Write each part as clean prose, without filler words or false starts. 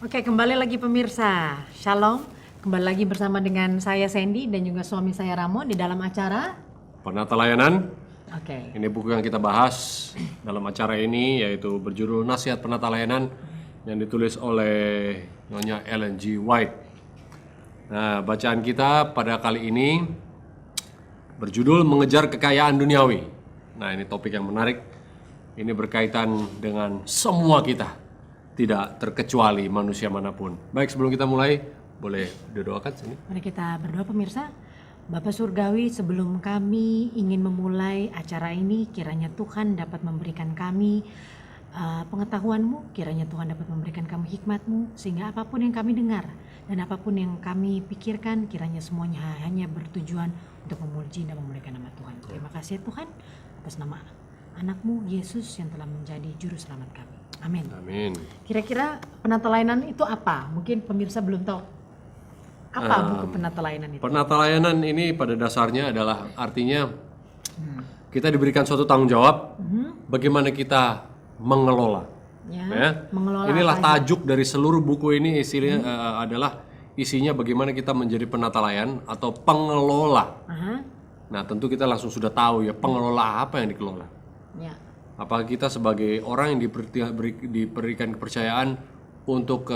Oke, kembali lagi pemirsa. Shalom. Kembali lagi bersama dengan saya Sandy dan juga suami saya Ramo di dalam acara Penata Layanan. Oke. Ini buku yang kita bahas dalam acara ini, yaitu berjudul Nasihat Penata Layanan yang ditulis oleh Nyonya Ellen G. White. Nah, bacaan kita pada kali ini berjudul Mengejar Kekayaan Duniawi. Nah, ini topik yang menarik. Ini berkaitan dengan semua kita, tidak terkecuali manusia manapun. Baik, sebelum kita mulai, boleh didoakan sini. Mari kita berdoa pemirsa. Bapak Surgawi, sebelum kami ingin memulai acara ini, kiranya Tuhan dapat memberikan kami pengetahuan-Mu, kiranya Tuhan dapat memberikan kami hikmat-Mu, sehingga apapun yang kami dengar dan apapun yang kami pikirkan, kiranya semuanya hanya bertujuan untuk memuji dan memuliakan nama Tuhan. Terima kasih Tuhan atas nama anak-Mu Yesus yang telah menjadi juru selamat kami. Amin. Amin. Kira-kira penata layanan itu apa? Mungkin pemirsa belum tahu. Apa buku penata layanan itu? Penata layanan ini pada dasarnya adalah artinya kita diberikan suatu tanggung jawab bagaimana kita mengelola. Ya. Mengelola Inilah apa aja? tajuk dari seluruh buku ini, isinya adalah isinya bagaimana kita menjadi penata layan atau pengelola. Aha. Nah, tentu kita langsung sudah tahu ya pengelola apa yang dikelola. Ya. Apakah kita sebagai orang yang diberikan kepercayaan untuk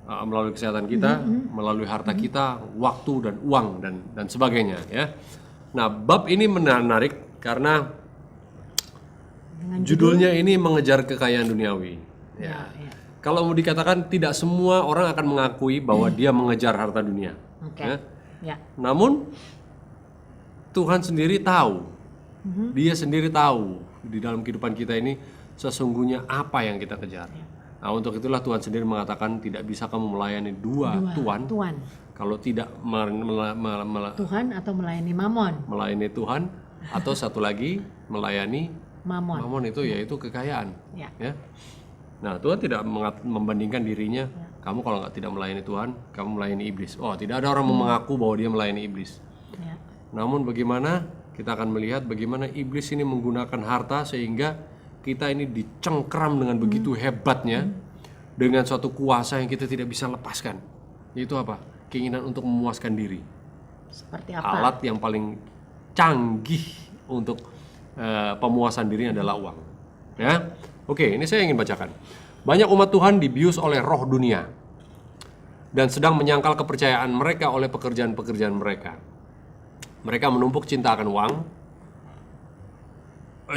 melalui kesehatan kita, melalui harta kita, waktu dan uang dan sebagainya ya. Nah, bab ini menarik karena judulnya ini mengejar kekayaan duniawi. Ya. Kalau mau dikatakan tidak semua orang akan mengakui bahwa dia mengejar harta dunia. Oke. Ya. Ya. Namun Tuhan sendiri tahu, Dia sendiri tahu di dalam kehidupan kita ini sesungguhnya apa yang kita kejar. Nah, untuk itulah Tuhan sendiri mengatakan tidak bisa kamu melayani dua Tuhan kalau tidak Tuhan atau melayani mamon. melayani Tuhan atau satu lagi melayani Mamon. mamon, itu yaitu kekayaan. Ya. Ya. Nah, Tuhan tidak membandingkan dirinya, kamu kalau tidak melayani Tuhan, kamu melayani iblis. Oh, tidak ada orang mengaku bahwa dia melayani iblis. Ya. Namun bagaimana kita akan melihat bagaimana iblis ini menggunakan harta sehingga kita ini dicengkram dengan begitu hebatnya dengan suatu kuasa yang kita tidak bisa lepaskan. Itu apa? Keinginan untuk memuaskan diri. Seperti apa? Alat yang paling canggih untuk pemuasan diri adalah uang. Ya, oke. Ini saya ingin bacakan. Banyak umat Tuhan dibius oleh roh dunia dan sedang menyangkal kepercayaan mereka oleh pekerjaan-pekerjaan mereka. Mereka menumpuk cinta akan uang,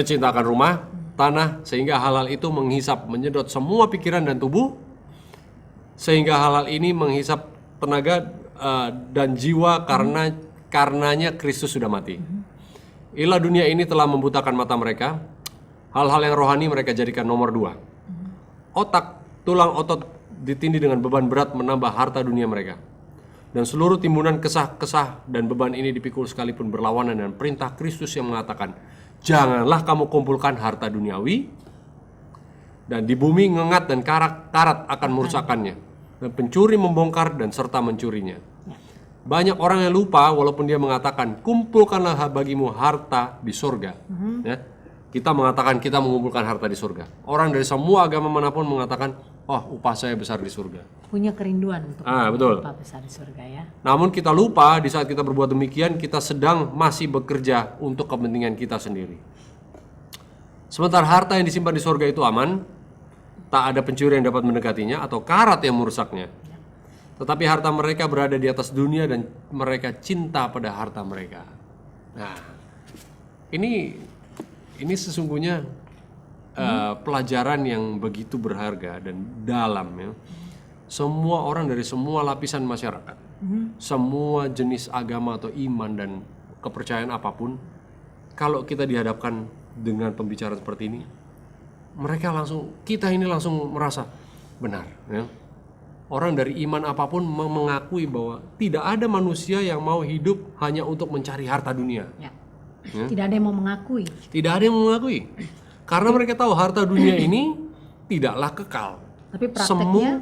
cinta akan rumah, tanah, sehingga hal-hal itu menghisap, menyedot semua pikiran dan tubuh, sehingga hal-hal ini menghisap tenaga dan jiwa karenanya Kristus sudah mati. Ilah dunia ini telah membutakan mata mereka, hal-hal yang rohani mereka jadikan nomor 2. Otak, tulang otot ditindih dengan beban berat menambah harta dunia mereka. Dan seluruh timbunan kesah-kesah dan beban ini dipikul sekalipun berlawanan dengan perintah Kristus yang mengatakan, janganlah kamu kumpulkan harta duniawi, dan di bumi ngengat dan karat akan merusakkannya, dan pencuri membongkar dan serta mencurinya. Banyak orang yang lupa walaupun dia mengatakan, kumpulkanlah bagimu harta di surga. Ya. Kita mengatakan kita mengumpulkan harta di surga. Orang dari semua agama manapun mengatakan, oh, upah saya besar di surga. Punya kerinduan untuk Betul. apa besar di surga ya. Namun kita lupa di saat kita berbuat demikian, kita sedang masih bekerja untuk kepentingan kita sendiri. Sementara harta yang disimpan di surga itu aman, tak ada pencuri yang dapat mendekatinya atau karat yang merusaknya. Tetapi harta mereka berada di atas dunia dan mereka cinta pada harta mereka. Nah, ini sesungguhnya pelajaran yang begitu berharga dan dalam ya. Semua orang dari semua lapisan masyarakat, semua jenis agama atau iman dan kepercayaan apapun, kalau kita dihadapkan dengan pembicaraan seperti ini, kita ini langsung merasa benar. Ya. Orang dari iman apapun mengakui bahwa tidak ada manusia yang mau hidup hanya untuk mencari harta dunia. Ya. Tidak ada yang mau mengakui. Tidak ada yang mengakui. Karena mereka tahu harta dunia ini tidaklah kekal. Tapi prakteknya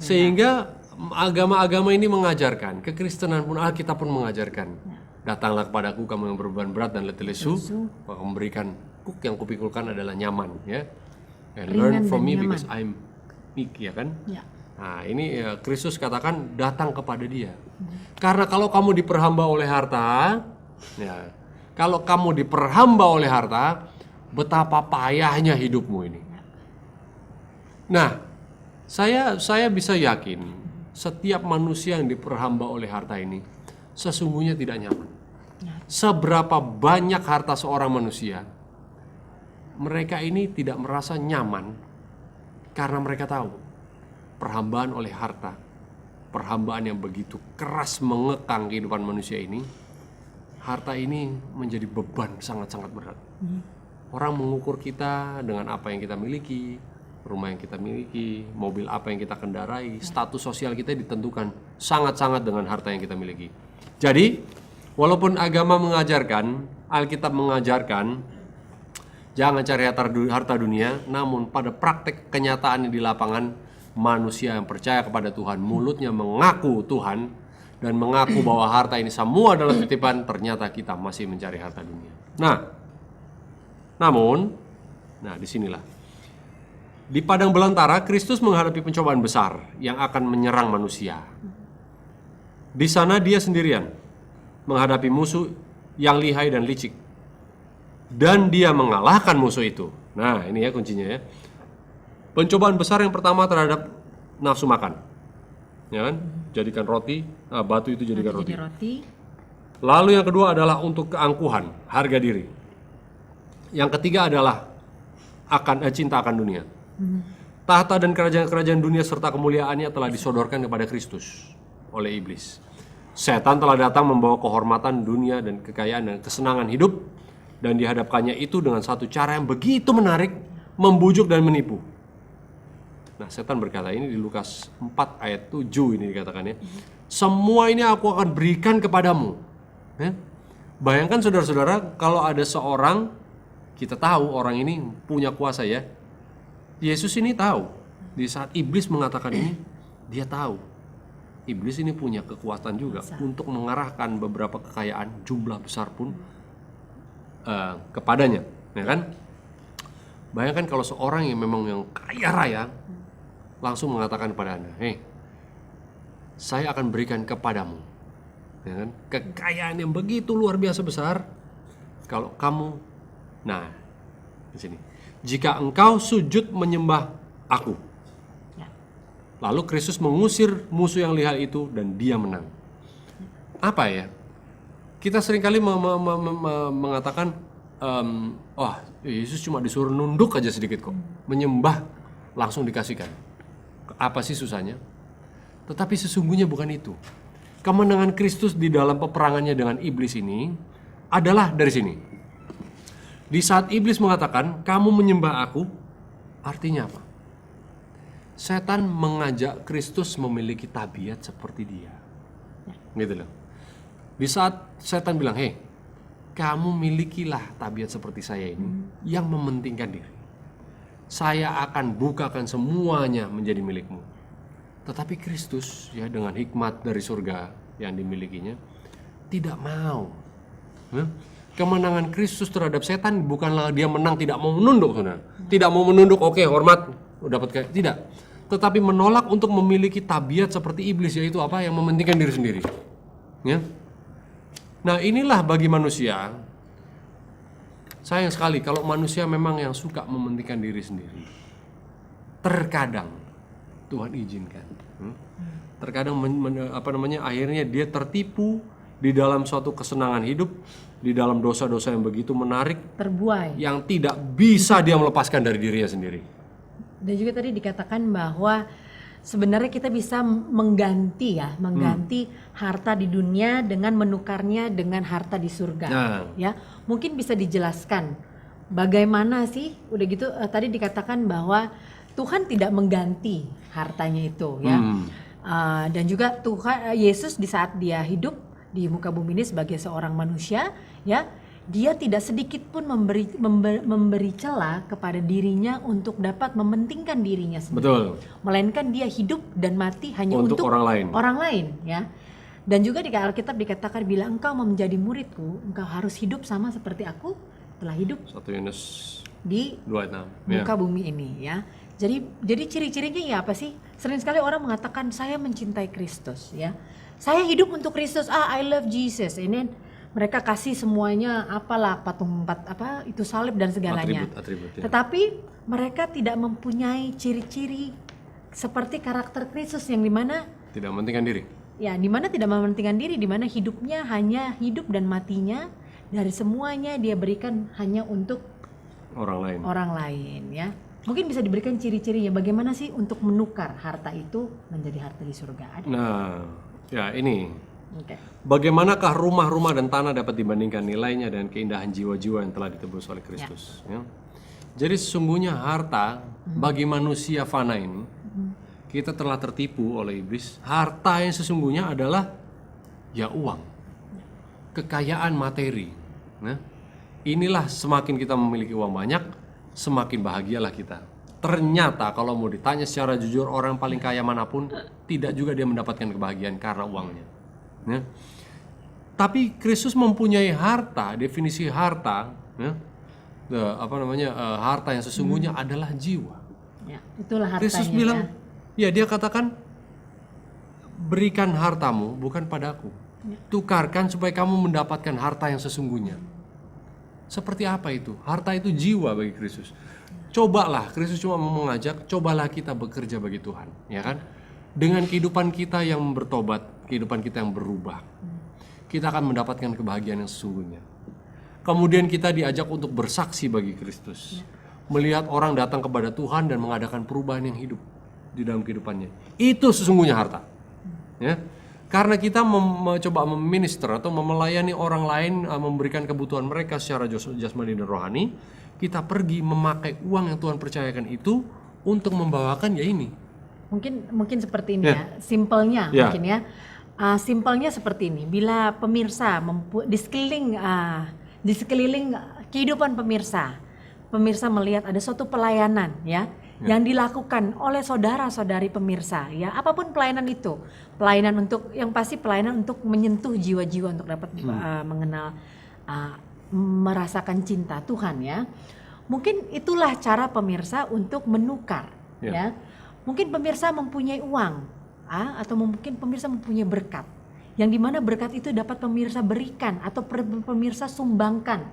sehingga agama-agama ini mengajarkan, kekristenan pun, Alkitab pun mengajarkan. Datanglah kepadaku kamu yang berbeban berat dan letih lesu, maka memberikan yang kupikulkan adalah nyaman ya. And learn from me because I'm ya kan? Ya. Nah, ini Kristus katakan datang kepada Dia. Karena kalau kamu diperhamba oleh harta, ya, kalau kamu diperhamba oleh harta, betapa payahnya hidupmu ini. Nah, saya bisa yakin setiap manusia yang diperhamba oleh harta ini sesungguhnya tidak nyaman. Seberapa banyak harta seorang manusia, mereka ini tidak merasa nyaman karena mereka tahu perhambaan oleh harta, perhambaan yang begitu keras mengekang kehidupan manusia ini, harta ini menjadi beban sangat-sangat berat. Orang mengukur kita dengan apa yang kita miliki, rumah yang kita miliki, mobil apa yang kita kendarai, status sosial kita ditentukan sangat-sangat dengan harta yang kita miliki. Jadi, walaupun agama mengajarkan, Alkitab mengajarkan, jangan cari harta dunia, namun pada praktek kenyataannya di lapangan, manusia yang percaya kepada Tuhan, mulutnya mengaku Tuhan, dan mengaku bahwa harta ini semua adalah titipan, ternyata kita masih mencari harta dunia. Namun, disinilah. Di padang belantara, Kristus menghadapi pencobaan besar yang akan menyerang manusia. Di sana dia sendirian menghadapi musuh yang lihai dan licik. Dan dia mengalahkan musuh itu. Nah, ini ya kuncinya ya. Pencobaan besar yang pertama terhadap nafsu makan. Ya kan? Jadikan roti, batu itu jadikan roti. Lalu yang kedua adalah untuk keangkuhan, harga diri. Yang ketiga adalah cinta akan dunia. Tahta dan kerajaan-kerajaan dunia serta kemuliaannya telah disodorkan kepada Kristus oleh iblis. Setan telah datang membawa kehormatan dunia dan kekayaan dan kesenangan hidup, dan dihadapkannya itu dengan satu cara yang begitu menarik, membujuk dan menipu. Nah, setan berkata ini di Lukas 4 ayat 7 ini dikatakan ya. Semua ini aku akan berikan kepadamu. Ya? Bayangkan saudara-saudara, kalau ada seorang, kita tahu orang ini punya kuasa ya. Yesus ini tahu. Di saat iblis mengatakan ini, dia tahu. Iblis ini punya kekuatan juga untuk mengarahkan beberapa kekayaan, jumlah besar pun kepadanya. Ya kan? Bayangkan kalau seorang yang memang yang kaya raya, langsung mengatakan kepada Anda, "Hei, saya akan berikan kepadamu, ya kan, kekayaan yang begitu luar biasa besar. Kalau kamu, di sini, jika engkau sujud menyembah aku." Lalu Kristus mengusir musuh yang lihai itu dan dia menang. Apa ya? Kita seringkali mengatakan, Yesus cuma disuruh nunduk aja sedikit kok, menyembah langsung dikasihkan. Apa sih susahnya? Tetapi sesungguhnya bukan itu. Kemenangan Kristus di dalam peperangannya dengan iblis ini adalah dari sini. Di saat iblis mengatakan, kamu menyembah aku, artinya apa? Setan mengajak Kristus memiliki tabiat seperti dia. Gitu loh. Di saat setan bilang, "Hei, kamu milikilah tabiat seperti saya ini yang mementingkan diri. Saya akan bukakan semuanya menjadi milikmu." Tetapi Kristus ya dengan hikmat dari surga yang dimilikinya tidak mau. Kemenangan Kristus terhadap setan bukanlah dia menang tidak mau menunduk, saudara. Tidak mau menunduk, oke, hormat, dapat kayak tidak. Tetapi menolak untuk memiliki tabiat seperti iblis, yaitu apa? Yang mementingkan diri sendiri. Ya. Nah, inilah bagi manusia. Sayang sekali kalau manusia memang yang suka mementingkan diri sendiri. Terkadang Tuhan izinkan. Terkadang akhirnya dia tertipu di dalam suatu kesenangan hidup, di dalam dosa-dosa yang begitu menarik, terbuai, yang tidak bisa dia melepaskan dari dirinya sendiri. Dan juga tadi dikatakan bahwa sebenarnya kita bisa mengganti harta di dunia dengan menukarnya dengan harta di surga. Ya, mungkin bisa dijelaskan bagaimana sih? Udah gitu tadi dikatakan bahwa Tuhan tidak mengganti hartanya itu, ya. Dan juga Tuhan Yesus di saat dia hidup di muka bumi ini sebagai seorang manusia, ya, dia tidak sedikit pun memberi celah kepada dirinya untuk dapat mementingkan dirinya sendiri. Betul. Melainkan dia hidup dan mati hanya untuk orang lain, ya. Dan juga di Alkitab dikatakan, bila engkau mau menjadi muridku, engkau harus hidup sama seperti aku telah hidup di muka bumi ini, ya. Jadi ciri-cirinya ya apa sih? Sering sekali orang mengatakan saya mencintai Kristus ya. Saya hidup untuk Kristus. I love Jesus. Ini mereka kasih semuanya apalah patung apa itu salib dan segalanya. Atribut, ya. Tetapi mereka tidak mempunyai ciri-ciri seperti karakter Kristus yang dimana Tidak mementingkan diri. ya dimana tidak mementingkan diri, dimana hidupnya hanya hidup dan matinya dari semuanya dia berikan hanya untuk orang lain ya. Mungkin bisa diberikan ciri-cirinya bagaimana sih untuk menukar harta itu menjadi harta di surga. Ada? Nah, ya ini. Oke. Bagaimanakah rumah-rumah dan tanah dapat dibandingkan nilainya dengan keindahan jiwa-jiwa yang telah ditebus oleh Kristus? Ya. Jadi sesungguhnya harta bagi manusia fana ini, kita telah tertipu oleh iblis. Harta yang sesungguhnya adalah ya uang, kekayaan materi. Nah, inilah semakin kita memiliki uang banyak, semakin bahagialah kita. Ternyata kalau mau ditanya secara jujur, orang paling kaya manapun tidak juga dia mendapatkan kebahagiaan karena uangnya. Ya. Tapi Kristus mempunyai harta, definisi harta, ya, harta yang sesungguhnya adalah jiwa. Ya, itulah hartanya. Kristus bilang, ya dia katakan, berikan hartamu bukan padaku, tukarkan supaya kamu mendapatkan harta yang sesungguhnya. Seperti apa itu? Harta itu jiwa bagi Kristus. Cobalah, Kristus cuma mau mengajak, cobalah kita bekerja bagi Tuhan, ya kan? Dengan kehidupan kita yang bertobat, kehidupan kita yang berubah, kita akan mendapatkan kebahagiaan yang sesungguhnya. Kemudian kita diajak untuk bersaksi bagi Kristus, melihat orang datang kepada Tuhan dan mengadakan perubahan yang hidup di dalam kehidupannya. Itu sesungguhnya harta, ya. Karena kita mencoba meminister atau melayani orang lain, memberikan kebutuhan mereka secara jasmani dan rohani, kita pergi memakai uang yang Tuhan percayakan itu untuk membawakan ya ini. Mungkin seperti ini ya, simpelnya mungkin ya. Simpelnya seperti ini. Bila pemirsa di sekeliling kehidupan pemirsa melihat ada suatu pelayanan ya, yang dilakukan oleh saudara-saudari pemirsa ya, apapun pelayanan itu, pelayanan untuk menyentuh jiwa-jiwa untuk dapat mengenal, merasakan cinta Tuhan ya. Mungkin itulah cara pemirsa untuk menukar ya. Mungkin pemirsa mempunyai uang, atau mungkin pemirsa mempunyai berkat, yang dimana berkat itu dapat pemirsa berikan atau pemirsa sumbangkan,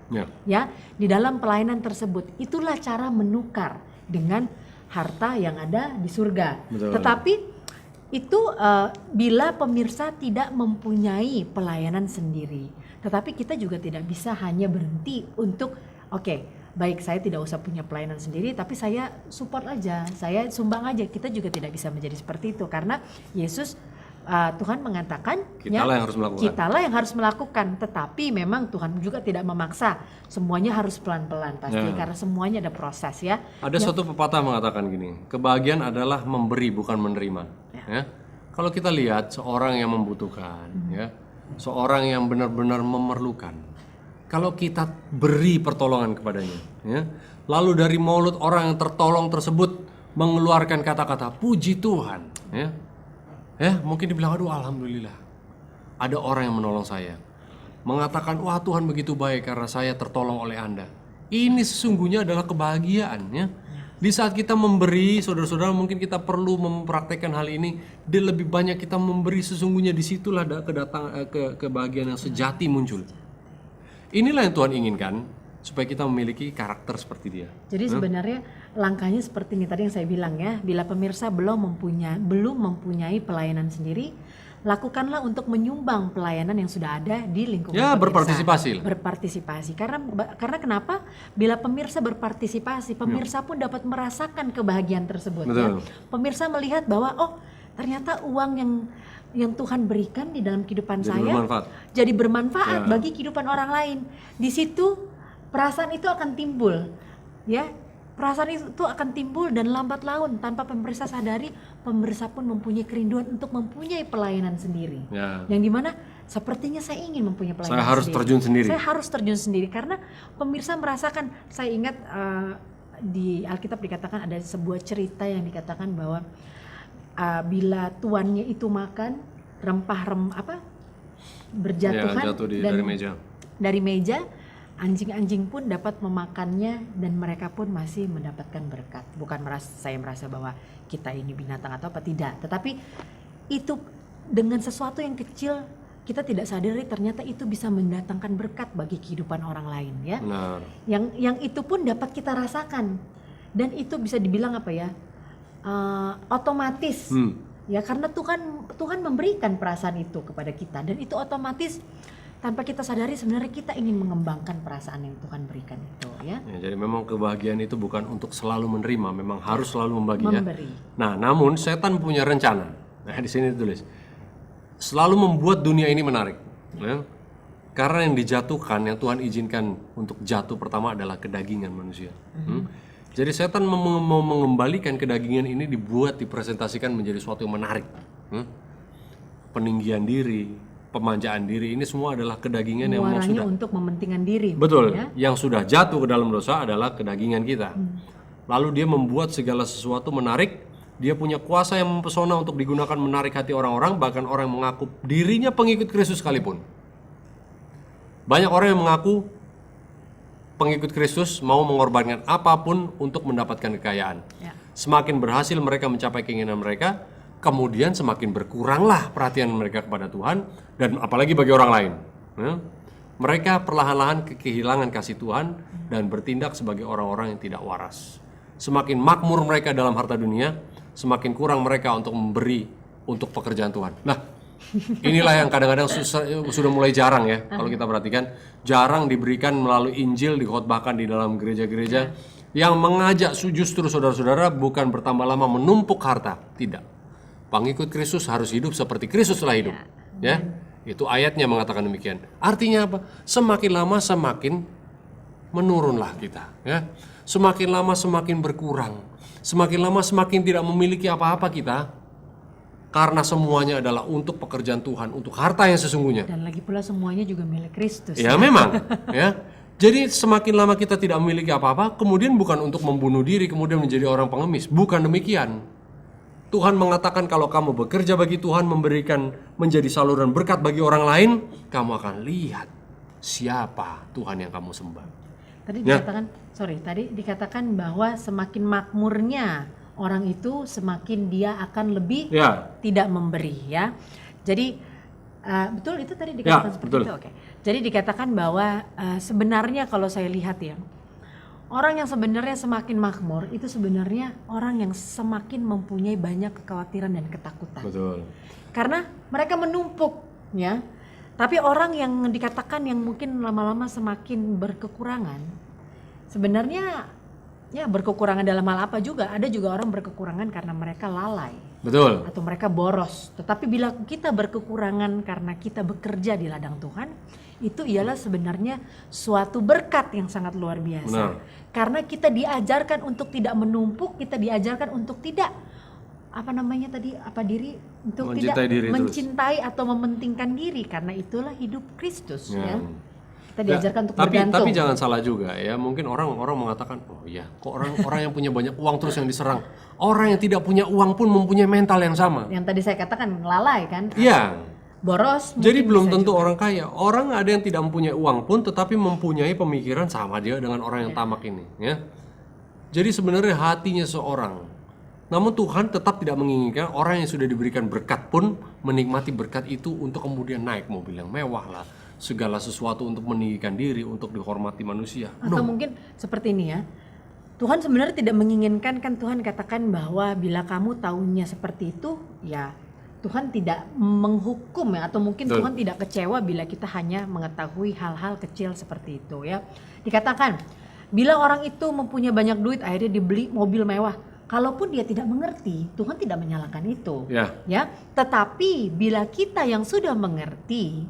ya di dalam pelayanan tersebut. Itulah cara menukar dengan harta yang ada di surga. Betul. Tetapi itu bila pemirsa tidak mempunyai pelayanan sendiri, tetapi kita juga tidak bisa hanya berhenti untuk baik, saya tidak usah punya pelayanan sendiri, tapi saya support aja, saya sumbang aja. Kita juga tidak bisa menjadi seperti itu, karena Yesus, Tuhan mengatakan kitalah yang harus melakukan. Tetapi memang Tuhan juga tidak memaksa, semuanya harus pelan-pelan pasti, karena semuanya ada proses ya. Ada suatu pepatah mengatakan gini, kebahagiaan adalah memberi bukan menerima. Ya. Kalau kita lihat seorang yang membutuhkan, ya, seorang yang benar-benar memerlukan, kalau kita beri pertolongan kepadanya, ya, lalu dari mulut orang yang tertolong tersebut mengeluarkan kata-kata puji Tuhan, ya, mungkin dibilang, aduh alhamdulillah, ada orang yang menolong saya, mengatakan wah Tuhan begitu baik karena saya tertolong oleh Anda. Ini sesungguhnya adalah kebahagiaan, ya. Di saat kita memberi, saudara-saudara, mungkin kita perlu mempraktekkan hal ini. Dia lebih banyak kita memberi, sesungguhnya disitulah kebahagiaan yang sejati muncul. Inilah yang Tuhan inginkan, supaya kita memiliki karakter seperti dia. Jadi sebenarnya langkahnya seperti ini tadi yang saya bilang ya, bila pemirsa belum mempunyai pelayanan sendiri, lakukanlah untuk menyumbang pelayanan yang sudah ada di lingkungan pemirsa. Berpartisipasi. Karena kenapa? Bila pemirsa berpartisipasi, pemirsa pun dapat merasakan kebahagiaan tersebut. Ya. Pemirsa melihat bahwa ternyata uang yang Tuhan berikan di dalam kehidupan jadi bermanfaat bagi kehidupan orang lain. Di situ perasaan itu akan timbul, ya. Perasaan itu akan timbul dan lambat laun tanpa pemirsa sadari, pemirsa pun mempunyai kerinduan untuk mempunyai pelayanan sendiri. Yang dimana sepertinya saya ingin mempunyai pelayanan Saya harus terjun sendiri karena pemirsa merasakan. Saya ingat di Alkitab dikatakan ada sebuah cerita yang dikatakan bahwa bila tuannya itu makan berjatuhan dari meja, anjing-anjing pun dapat memakannya dan mereka pun masih mendapatkan berkat. Bukan saya merasa bahwa kita ini binatang atau apa, tidak, tetapi itu dengan sesuatu yang kecil kita tidak sadari ternyata itu bisa mendatangkan berkat bagi kehidupan orang lain, ya. Benar. Yang itu pun dapat kita rasakan dan itu bisa dibilang apa ya, otomatis, ya, karena Tuhan memberikan perasaan itu kepada kita dan itu otomatis tanpa kita sadari sebenarnya kita ingin mengembangkan perasaan yang Tuhan berikan itu, ya. Ya, jadi memang kebahagiaan itu bukan untuk selalu menerima, memang harus selalu membagi, Memberi. ya. Nah, namun setan punya rencana. Nah, di sini ditulis selalu membuat dunia ini menarik, ya. Karena yang dijatuhkan, yang Tuhan izinkan untuk jatuh pertama adalah kedagingan manusia. Jadi setan mau mengembalikan kedagingan ini, dipresentasikan menjadi sesuatu yang menarik. Peninggian diri, pemanjaan diri, ini semua adalah kedagingan yang mau Muaranya sudah. untuk mementingkan diri. Betul, ya. yang sudah jatuh ke dalam dosa adalah kedagingan kita. Lalu dia membuat segala sesuatu menarik. Dia punya kuasa yang mempesona untuk digunakan menarik hati orang-orang, bahkan orang yang mengaku dirinya pengikut Kristus sekalipun. Banyak orang yang mengaku pengikut Kristus mau mengorbankan apapun untuk mendapatkan kekayaan. Ya. Semakin berhasil mereka mencapai keinginan mereka, kemudian semakin berkuranglah perhatian mereka kepada Tuhan dan apalagi bagi orang lain. Ya. Mereka perlahan-lahan kehilangan kasih Tuhan dan bertindak sebagai orang-orang yang tidak waras. Semakin makmur mereka dalam harta dunia, semakin kurang mereka untuk memberi untuk pekerjaan Tuhan. Nah, inilah yang kadang-kadang sudah mulai jarang, ya. Kalau kita perhatikan, jarang diberikan melalui Injil, dikhotbahkan di dalam gereja-gereja yang mengajak justru saudara-saudara bukan bertambah lama menumpuk harta. Tidak. Pengikut Kristus harus hidup seperti Kristus telah hidup. Ya. Itu ayatnya mengatakan demikian. Artinya apa? Semakin lama semakin menurunlah kita, ya. Semakin lama semakin berkurang. Semakin lama semakin tidak memiliki apa-apa kita. Karena semuanya adalah untuk pekerjaan Tuhan, untuk harta yang sesungguhnya. Dan lagi pula semuanya juga milik Kristus. Ya memang, ya. Jadi semakin lama kita tidak memiliki apa-apa, kemudian bukan untuk membunuh diri, kemudian menjadi orang pengemis. Bukan demikian. Tuhan mengatakan kalau kamu bekerja bagi Tuhan, memberikan menjadi saluran berkat bagi orang lain, kamu akan lihat siapa Tuhan yang kamu sembah. Tadi Ya. dikatakan bahwa semakin makmurnya orang itu, semakin dia akan lebih Ya. tidak memberi, ya. Jadi betul itu tadi dikatakan seperti betul. itu, oke. Jadi dikatakan bahwa sebenarnya kalau saya lihat, ya, orang yang sebenarnya semakin makmur itu sebenarnya orang yang semakin mempunyai banyak kekhawatiran dan ketakutan. Betul. Karena mereka menumpuk, ya. Tapi orang yang dikatakan yang mungkin lama-lama semakin berkekurangan, sebenarnya ya berkekurangan dalam hal apa juga. Ada juga orang berkekurangan karena mereka lalai. Betul. Atau mereka boros. Tetapi bila kita berkekurangan karena kita bekerja di ladang Tuhan, itu ialah sebenarnya suatu berkat yang sangat luar biasa. Benar. Karena kita diajarkan untuk tidak menumpuk, kita diajarkan untuk tidak untuk Mencintai tidak diri mencintai atau mementingkan diri, karena itulah hidup Kristus, ya. Kita Ya, diajarkan untuk tapi bergantung. jangan salah juga, ya. Mungkin orang mengatakan, oh iya, kok orang yang punya banyak uang terus yang diserang. Orang yang tidak punya uang pun mempunyai mental yang sama. Yang tadi saya katakan lalai kan, Iya. boros. Jadi mungkin belum bisa tentu juga. orang kaya. Orang ada yang tidak mempunyai uang pun tetapi mempunyai pemikiran sama dia dengan orang yang tamak ini, ya. Jadi sebenarnya hatinya seorang. Namun Tuhan tetap tidak menginginkan orang yang sudah diberikan berkat pun menikmati berkat itu untuk kemudian naik mobil yang mewah lah, segala sesuatu untuk meninggikan diri, untuk dihormati manusia. Atau mungkin seperti ini, ya. Tuhan sebenarnya tidak menginginkan, kan Tuhan katakan bahwa bila kamu taunya seperti itu, ya Tuhan tidak menghukum, ya, atau mungkin Betul. Tuhan tidak kecewa bila kita hanya mengetahui hal-hal kecil seperti itu, ya. Dikatakan bila orang itu mempunyai banyak duit akhirnya dibeli mobil mewah, kalaupun dia tidak mengerti, Tuhan tidak menyalahkan itu, Ya. Tetapi bila kita yang sudah mengerti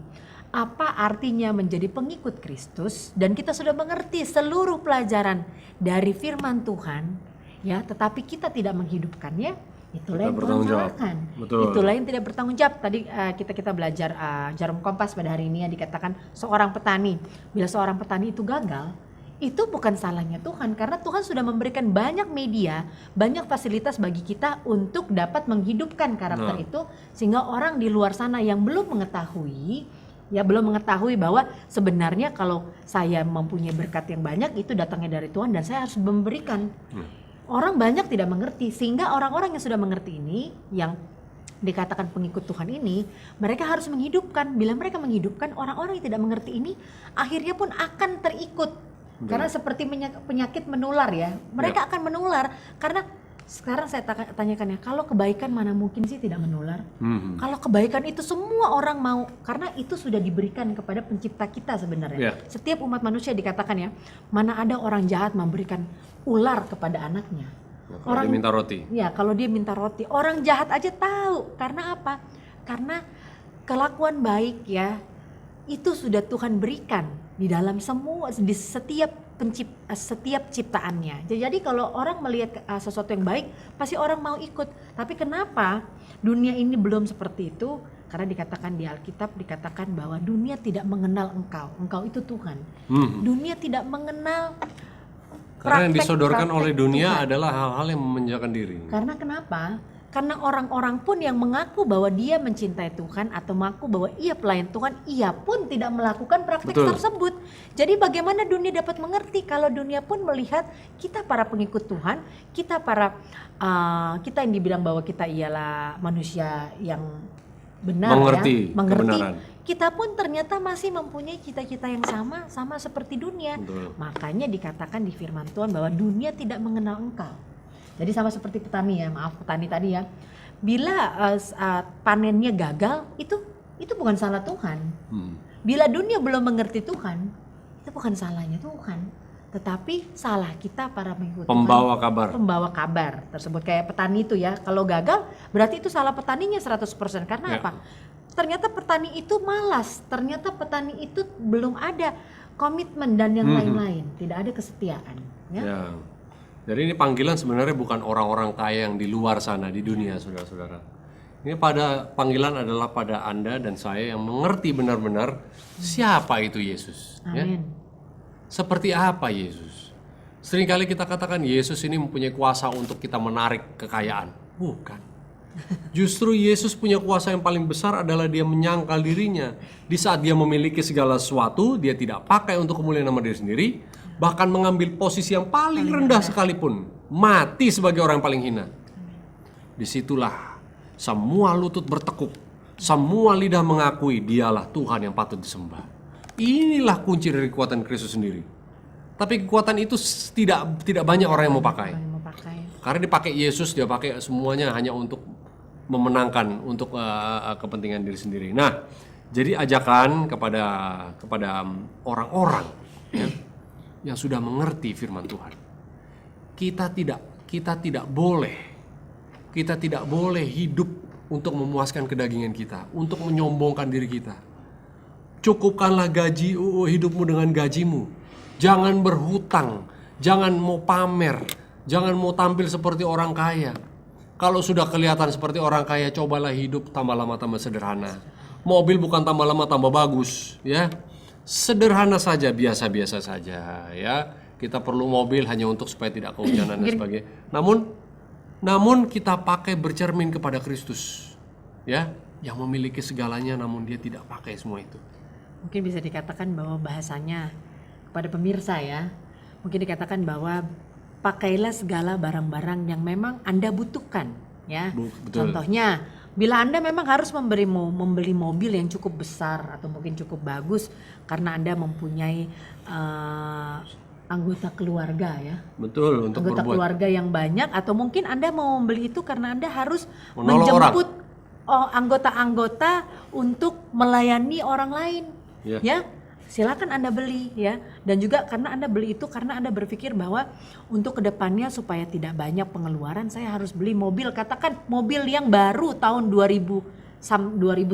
apa artinya menjadi pengikut Kristus dan kita sudah mengerti seluruh pelajaran dari firman Tuhan, ya, tetapi kita tidak menghidupkannya, itulah yang Tuhan bertanggung jawab. salahkan. Betul. Itulah yang tidak bertanggung jawab. Tadi kita belajar Jarum Kompas pada hari ini, ya, dikatakan seorang petani, bila seorang petani itu gagal, itu bukan salahnya Tuhan, karena Tuhan sudah memberikan banyak media, banyak fasilitas bagi kita untuk dapat menghidupkan karakter itu, sehingga orang di luar sana yang belum mengetahui ya belum mengetahui bahwa sebenarnya kalau saya mempunyai berkat yang banyak itu datangnya dari Tuhan dan saya harus memberikan. Orang banyak tidak mengerti, sehingga orang-orang yang sudah mengerti ini, yang dikatakan pengikut Tuhan ini, mereka harus menghidupkan. Bila mereka menghidupkan, orang-orang yang tidak mengerti ini akhirnya pun akan terikut. Karena seperti penyakit menular ya, mereka akan menular. Karena sekarang saya tanyakan ya, kalau kebaikan mana mungkin sih tidak menular? Kalau kebaikan itu semua orang mau, karena itu sudah diberikan kepada pencipta kita sebenarnya. Setiap umat manusia dikatakan ya, mana ada orang jahat memberikan ular kepada anaknya. Orang dia minta roti. Ya, kalau dia minta roti, orang jahat aja tahu. Karena apa? Karena kelakuan baik ya, itu sudah Tuhan berikan di dalam semua, di setiap ciptaannya. Jadi kalau orang melihat sesuatu yang baik, pasti orang mau ikut. Tapi kenapa dunia ini belum seperti itu? Karena dikatakan di Alkitab, dikatakan bahwa dunia tidak mengenal engkau. Engkau itu Tuhan. Dunia tidak mengenal. Karena yang disodorkan oleh dunia Tuhan adalah hal-hal yang memenjarakan diri. Karena kenapa? Karena orang-orang pun yang mengaku bahwa dia mencintai Tuhan atau mengaku bahwa ia pelayan Tuhan, ia pun tidak melakukan praktik tersebut. Jadi bagaimana dunia dapat mengerti kalau dunia pun melihat kita para pengikut Tuhan, kita kita yang dibilang bahwa kita ialah manusia yang benar, mengerti kebenaran. Kita pun ternyata masih mempunyai cita-cita yang sama seperti dunia. Makanya dikatakan di firman Tuhan bahwa dunia tidak mengenal engkau. Jadi sama seperti petani ya, petani tadi ya. Bila panennya gagal, itu bukan salah Tuhan. Bila dunia belum mengerti Tuhan, itu bukan salahnya Tuhan. Tetapi salah kita para pengikut Pembawa Tuhan. kabar. Pembawa kabar tersebut, kayak petani itu ya. Kalau gagal, berarti itu salah petaninya 100%. Karena apa? Ternyata petani itu malas. Ternyata petani itu belum ada komitmen dan yang lain-lain. Tidak ada kesetiaan. Ya. Jadi ini panggilan sebenarnya bukan orang-orang kaya yang di luar sana di dunia, saudara-saudara. Ini panggilan adalah pada Anda dan saya yang mengerti benar-benar siapa itu Yesus. Amin. Seperti apa Yesus? Seringkali kita katakan Yesus ini mempunyai kuasa untuk kita menarik kekayaan. Bukan. Justru Yesus punya kuasa yang paling besar adalah dia menyangkal dirinya. Di saat dia memiliki segala sesuatu, dia tidak pakai untuk kemuliaan nama diri sendiri, bahkan mengambil posisi yang paling rendah sekalipun, mati sebagai orang yang paling hina. Disitulah semua lutut bertekuk, semua lidah mengakui dialah Tuhan yang patut disembah. Inilah kunci dari kekuatan Kristus sendiri. Tapi kekuatan itu tidak banyak orang yang mau pakai. Karena dipakai Yesus, dia pakai semuanya hanya untuk memenangkan, untuk kepentingan diri sendiri. Nah, jadi ajakan kepada orang-orang ya, yang sudah mengerti firman Tuhan. Kita tidak boleh hidup untuk memuaskan kedagingan kita, untuk menyombongkan diri kita. Cukupkanlah hidupmu dengan gajimu. Jangan berhutang, jangan mau pamer, jangan mau tampil seperti orang kaya. Kalau sudah kelihatan seperti orang kaya, cobalah hidup tambah lama tambah sederhana. Mobil bukan tambah lama tambah bagus, ya. Sederhana saja, biasa-biasa saja, ya. Kita perlu mobil hanya untuk supaya tidak kehujanan dan sebagainya. Namun kita pakai bercermin kepada Kristus, ya, yang memiliki segalanya, namun dia tidak pakai semua itu. Mungkin bisa dikatakan bahwa bahasanya kepada pemirsa ya, mungkin dikatakan bahwa pakailah segala barang-barang yang memang Anda butuhkan, ya. Contohnya, bila Anda memang harus membeli mobil yang cukup besar atau mungkin cukup bagus karena Anda mempunyai anggota keluarga ya. Betul, untuk anggota berbuat. Keluarga yang banyak, atau mungkin Anda mau membeli itu karena Anda harus menolong menjemput anggota-anggota untuk melayani orang lain, ya. Silakan Anda beli ya. Dan juga karena Anda beli itu karena Anda berpikir bahwa untuk kedepannya supaya tidak banyak pengeluaran, saya harus beli mobil, katakan mobil yang baru tahun 2000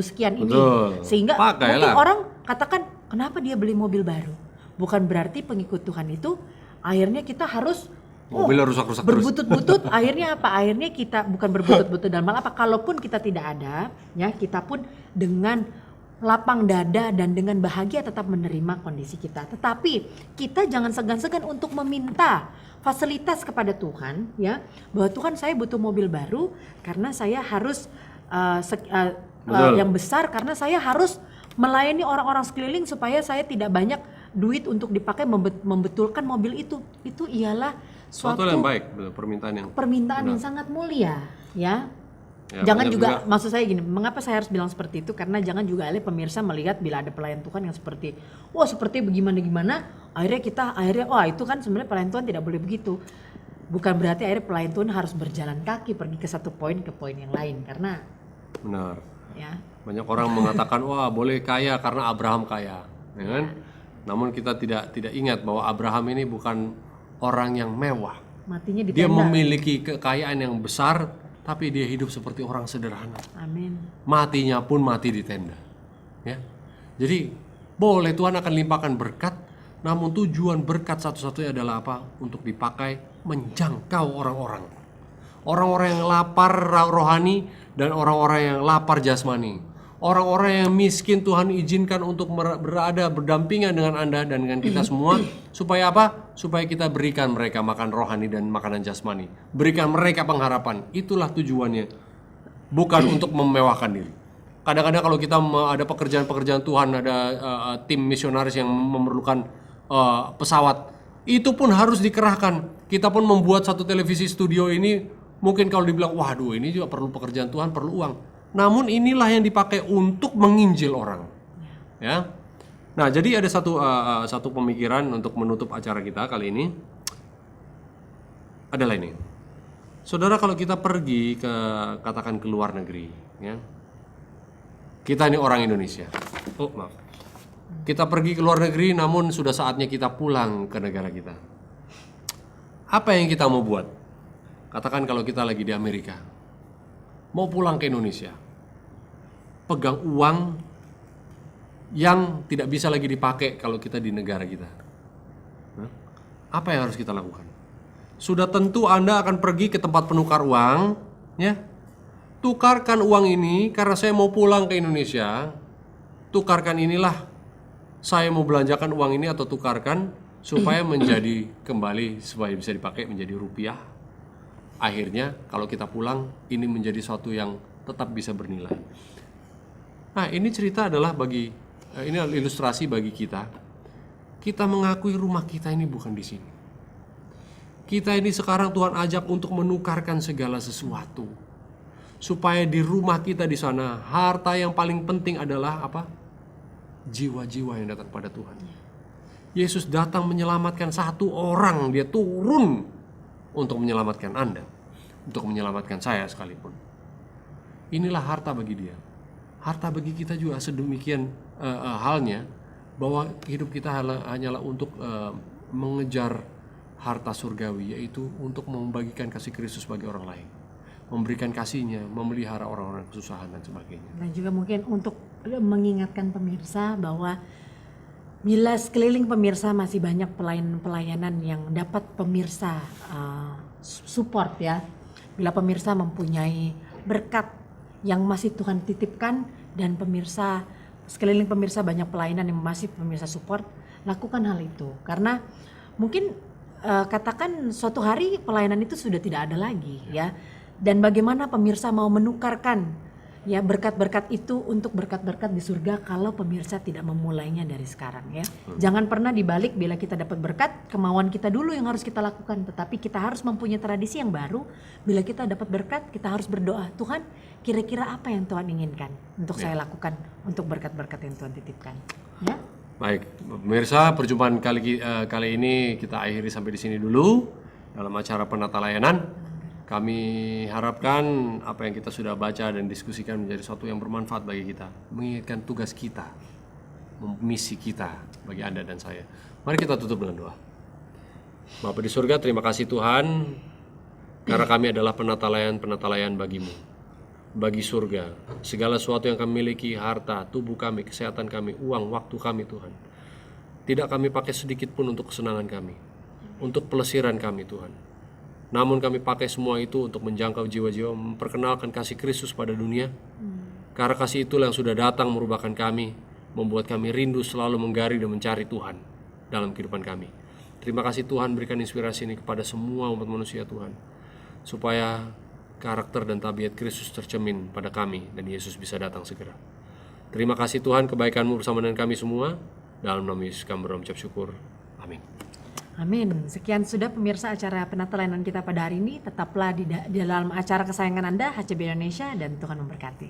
sekian ini. Sehingga mungkin orang katakan, kenapa dia beli mobil baru? Bukan berarti pengikut Tuhan itu akhirnya kita harus mobil rusak-rusak berbutut-butut. Akhirnya apa? Akhirnya kita bukan berbutut-butut dan malah apa? Kalaupun kita tidak ada, ya, kita pun dengan lapang dada dan dengan bahagia tetap menerima kondisi kita. Tetapi kita jangan segan-segan untuk meminta fasilitas kepada Tuhan, ya, bahwa Tuhan, saya butuh mobil baru karena saya harus yang besar, karena saya harus melayani orang-orang sekeliling supaya saya tidak banyak duit untuk dipakai membetulkan mobil itu ialah Suatu suatu yang baik, betul, permintaan yang sangat mulia, ya. Ya, Jangan banyak juga, maksud saya gini, mengapa saya harus bilang seperti itu? Karena jangan juga pemirsa melihat bila ada pelayan Tuhan yang seperti, wah seperti bagaimana, akhirnya, wah itu kan sebenarnya pelayan Tuhan tidak boleh begitu. Bukan berarti akhirnya pelayan Tuhan harus berjalan kaki pergi ke satu poin ke poin yang lain, karena benar. ya. Banyak orang mengatakan, wah boleh kaya karena Abraham kaya, ya kan? Namun kita tidak ingat bahwa Abraham ini bukan orang yang mewah. Matinya di Dia tenda. memiliki kekayaan yang besar, tapi dia hidup seperti orang sederhana. Amin. Matinya pun mati di tenda. Ya. Jadi boleh Tuhan akan limpahkan berkat, namun tujuan berkat satu-satunya adalah apa? Untuk dipakai menjangkau orang-orang. Orang-orang yang lapar rohani dan orang-orang yang lapar jasmani. Orang-orang yang miskin Tuhan izinkan untuk berada berdampingan dengan Anda dan dengan kita semua. Supaya apa? Supaya kita berikan mereka makan rohani dan makanan jasmani. Berikan mereka pengharapan. Itulah tujuannya. Bukan untuk memewahkan diri. Kadang-kadang kalau kita ada pekerjaan-pekerjaan Tuhan, ada tim misionaris yang memerlukan pesawat, itu pun harus dikerahkan. Kita pun membuat satu televisi studio ini, mungkin kalau dibilang, waduh ini juga perlu pekerjaan Tuhan, perlu uang. Namun inilah yang dipakai untuk menginjil orang. Ya. Nah, jadi ada satu pemikiran untuk menutup acara kita kali ini. Adalah ini. Saudara, kalau kita pergi katakan ke luar negeri, ya. Kita ini orang Indonesia. Oh, maaf. Kita pergi ke luar negeri, namun sudah saatnya kita pulang ke negara kita. Apa yang kita mau buat? Katakan kalau kita lagi di Amerika, mau pulang ke Indonesia, pegang uang yang tidak bisa lagi dipakai kalau kita di negara kita. Apa yang harus kita lakukan? Sudah tentu Anda akan pergi ke tempat penukar uang, ya. Tukarkan uang ini karena saya mau pulang ke Indonesia. Tukarkan inilah, saya mau belanjakan uang ini atau tukarkan supaya menjadi kembali, supaya bisa dipakai menjadi rupiah. Akhirnya kalau kita pulang ini menjadi sesuatu yang tetap bisa bernilai. Nah, ini cerita adalah ini ilustrasi bagi kita. Kita mengakui rumah kita ini bukan di sini. Kita ini sekarang Tuhan ajak untuk menukarkan segala sesuatu. Supaya di rumah kita di sana, harta yang paling penting adalah apa? Jiwa-jiwa yang datang pada Tuhan. Yesus datang menyelamatkan satu orang, dia turun untuk menyelamatkan Anda, untuk menyelamatkan saya sekalipun. Inilah harta bagi dia. Harta bagi kita juga sedemikian halnya, bahwa hidup kita hanyalah untuk mengejar harta surgawi, yaitu untuk membagikan kasih Kristus bagi orang lain, memberikan kasihnya, memelihara orang-orang kesusahan dan sebagainya. Dan juga mungkin untuk mengingatkan pemirsa bahwa bila sekeliling pemirsa masih banyak pelayanan yang dapat pemirsa support, ya. Bila pemirsa mempunyai berkat yang masih Tuhan titipkan dan pemirsa sekeliling pemirsa banyak pelayanan yang masih pemirsa support, lakukan hal itu. Karena mungkin katakan suatu hari pelayanan itu sudah tidak ada lagi, ya. Dan bagaimana pemirsa mau menukarkan, ya, berkat-berkat itu untuk berkat-berkat di surga kalau pemirsa tidak memulainya dari sekarang, ya. Jangan pernah dibalik, bila kita dapat berkat, kemauan kita dulu yang harus kita lakukan, tetapi kita harus mempunyai tradisi yang baru. Bila kita dapat berkat, kita harus berdoa, Tuhan, kira-kira apa yang Tuhan inginkan untuk saya lakukan untuk berkat-berkat yang Tuhan titipkan, ya. Baik, pemirsa, perjumpaan kali ini kita akhiri sampai di sini dulu dalam acara penata layanan. Kami harapkan apa yang kita sudah baca dan diskusikan menjadi sesuatu yang bermanfaat bagi kita, mengingatkan tugas kita, misi kita bagi Anda dan saya. Mari kita tutup dengan doa. Bapa di surga, terima kasih Tuhan, karena kami adalah penata-layan bagimu. Bagi surga, segala sesuatu yang kami miliki, harta, tubuh kami, kesehatan kami, uang, waktu kami Tuhan, tidak kami pakai sedikit pun untuk kesenangan kami, untuk pelesiran kami Tuhan. Namun kami pakai semua itu untuk menjangkau jiwa-jiwa, memperkenalkan kasih Kristus pada dunia. Karena kasih itulah yang sudah datang merubahkan kami, membuat kami rindu selalu menggari dan mencari Tuhan dalam kehidupan kami. Terima kasih Tuhan, berikan inspirasi ini kepada semua umat manusia Tuhan, supaya karakter dan tabiat Kristus tercermin pada kami dan Yesus bisa datang segera. Terima kasih Tuhan, kebaikan-Mu bersama dengan kami semua. Dalam nama Yesus kami berucap syukur. Amin. Amin. Sekian sudah pemirsa acara penatelayanan kita pada hari ini. Tetaplah di dalam acara kesayangan Anda, HCB Indonesia, dan Tuhan memberkati.